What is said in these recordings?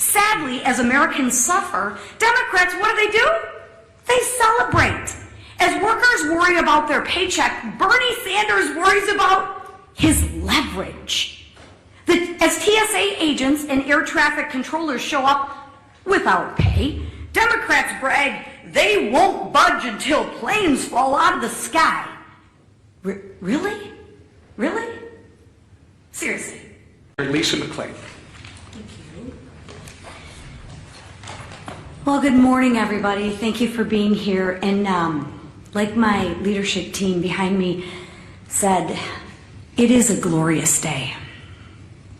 Sadly, as Americans suffer, Democrats, what do? They celebrate. As workers worry about their paycheck, Bernie Sanders worries about his leverage. As TSA agents and air traffic controllers show up without pay, Democrats brag they won't budge until planes fall out of the sky. Really? Really? Seriously. Lisa McClain. Thank you. Well, good morning, everybody. Thank you for being here. And like my leadership team behind me said, it is a glorious day.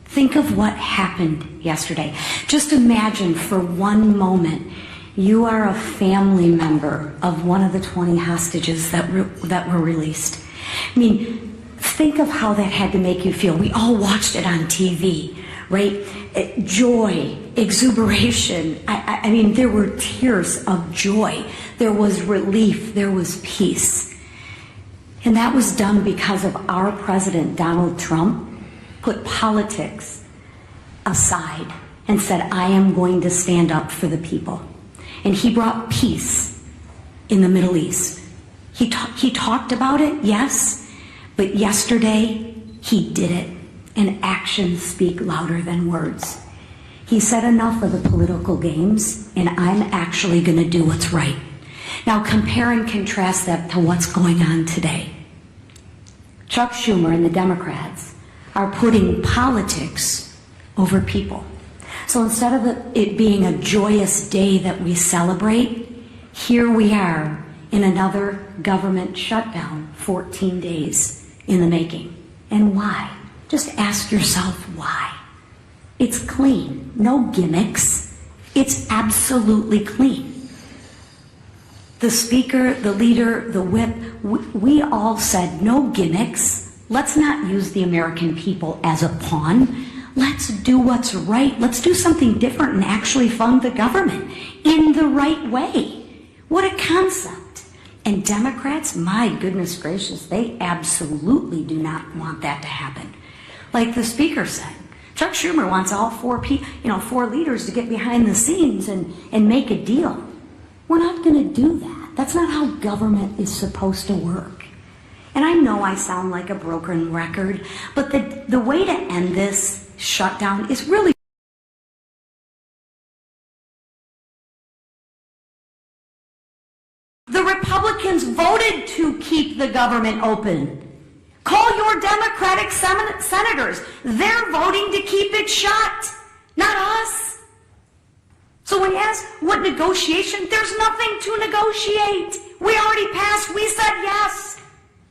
Think of what happened yesterday. Just imagine for one moment you are a family member of one of the 20 hostages that were released. I mean, think of how that had to make you feel. We all watched it on TV, right? Joy, exuberation. I mean, there were tears of joy. There was relief. There was peace. And that was done because of our president, Donald Trump, put politics aside and said, I am going to stand up for the people. And he brought peace in the Middle East. He talked about it, yes, but yesterday he did it, and actions speak louder than words. He said enough of the political games, and I'm actually going to do what's right. Now compare and contrast that to what's going on today. Chuck Schumer and the Democrats are putting politics over people. So instead of it being a joyous day that we celebrate, here we are in another government shutdown, 14 days in the making. And why? Just ask yourself why. It's clean, no gimmicks. It's absolutely clean. The speaker, the leader, the whip, we all said no gimmicks. Let's not use the American people as a pawn. Let's do what's right. Let's do something different and actually fund the government in the right way. What a concept. And Democrats, my goodness gracious, they absolutely do not want that to happen. Like the speaker said, Chuck Schumer wants all four leaders to get behind the scenes and make a deal. We're not going to do that. That's not how government is supposed to work. And I know I sound like a broken record, but the way to end this shutdown is really the Republicans voted to keep the government open. Call your Democratic senators. They're voting to keep it shut, not us. So when you ask what negotiation, there's nothing to negotiate. We already passed. We said yes,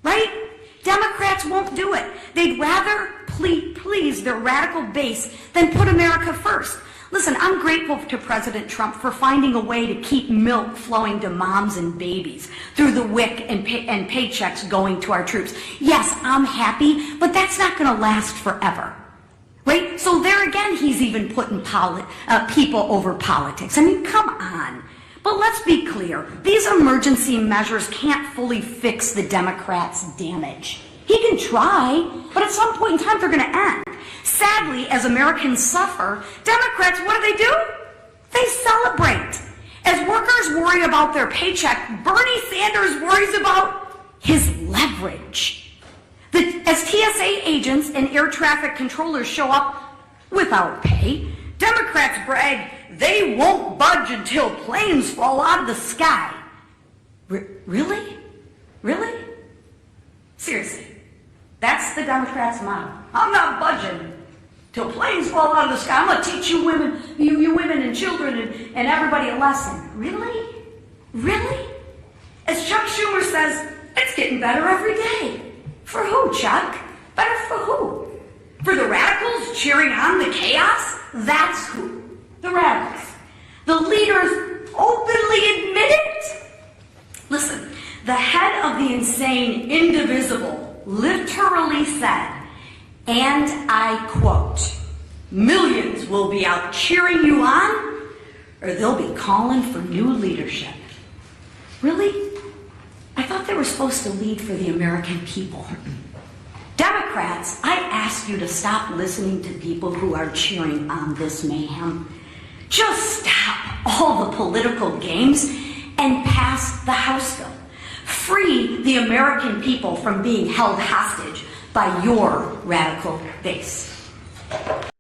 right? Democrats won't do it. They'd rather please their radical base than put America first. Listen, I'm grateful to President Trump for finding a way to keep milk flowing to moms and babies through the WIC and paychecks going to our troops. Yes, I'm happy, but that's not going to last forever, right? So there again, he's even putting people over politics. I mean, come on. But let's be clear. These emergency measures can't fully fix the Democrats' damage. He can try, but at some point in time, they're going to end. Sadly, as Americans suffer, Democrats, what do? They celebrate. As workers worry about their paycheck, Bernie Sanders worries about his leverage. As TSA agents and air traffic controllers show up without pay, Democrats brag they won't budge until planes fall out of the sky. Really? Really? Seriously. That's the Democrats' motto. I'm not budging till planes fall out of the sky. I'm going to teach you women, you women and children and everybody a lesson. Really? Really? As Chuck Schumer says, it's getting better every day. For who, Chuck? Better for who? For the radicals cheering on the chaos? That's who. The radicals. The leaders openly admit it. Listen, the head of the insane indivisible literally said, and I quote, millions will be out cheering you on, or they'll be calling for new leadership. Really? I thought they were supposed to lead for the American people. Democrats, I ask you to stop listening to people who are cheering on this mayhem. Just stop all the political games and pass the House bill. Free the American people from being held hostage by your radical base.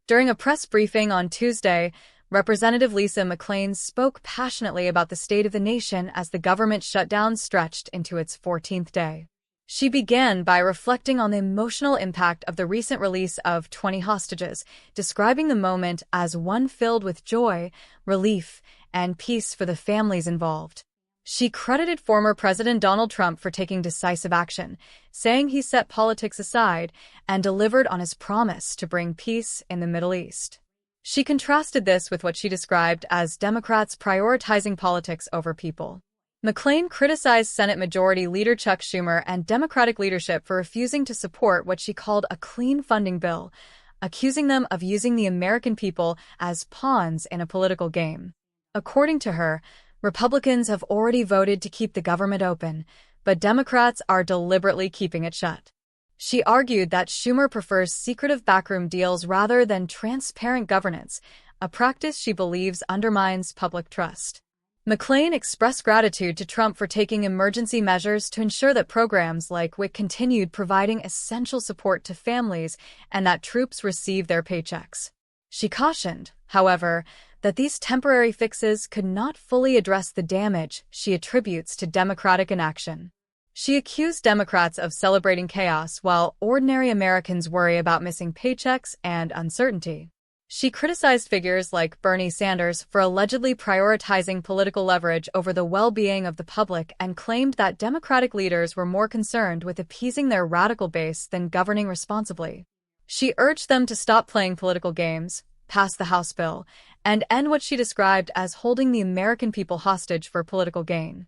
During a press briefing on Tuesday, Representative Lisa McClain spoke passionately about the state of the nation as the government shutdown stretched into its 14th day. She began by reflecting on the emotional impact of the recent release of 20 hostages, describing the moment as one filled with joy, relief, and peace for the families involved. She credited former President Donald Trump for taking decisive action, saying he set politics aside and delivered on his promise to bring peace in the Middle East. She contrasted this with what she described as Democrats prioritizing politics over people. McClain criticized Senate Majority Leader Chuck Schumer and Democratic leadership for refusing to support what she called a clean funding bill, accusing them of using the American people as pawns in a political game. According to her, Republicans have already voted to keep the government open, but Democrats are deliberately keeping it shut. She argued that Schumer prefers secretive backroom deals rather than transparent governance, a practice she believes undermines public trust. McClain expressed gratitude to Trump for taking emergency measures to ensure that programs like WIC continued providing essential support to families and that troops received their paychecks. She cautioned, however, that these temporary fixes could not fully address the damage she attributes to Democratic inaction. She accused Democrats of celebrating chaos while ordinary Americans worry about missing paychecks and uncertainty. She criticized figures like Bernie Sanders for allegedly prioritizing political leverage over the well-being of the public and claimed that Democratic leaders were more concerned with appeasing their radical base than governing responsibly. She urged them to stop playing political games, pass the House bill, and end what she described as holding the American people hostage for political gain.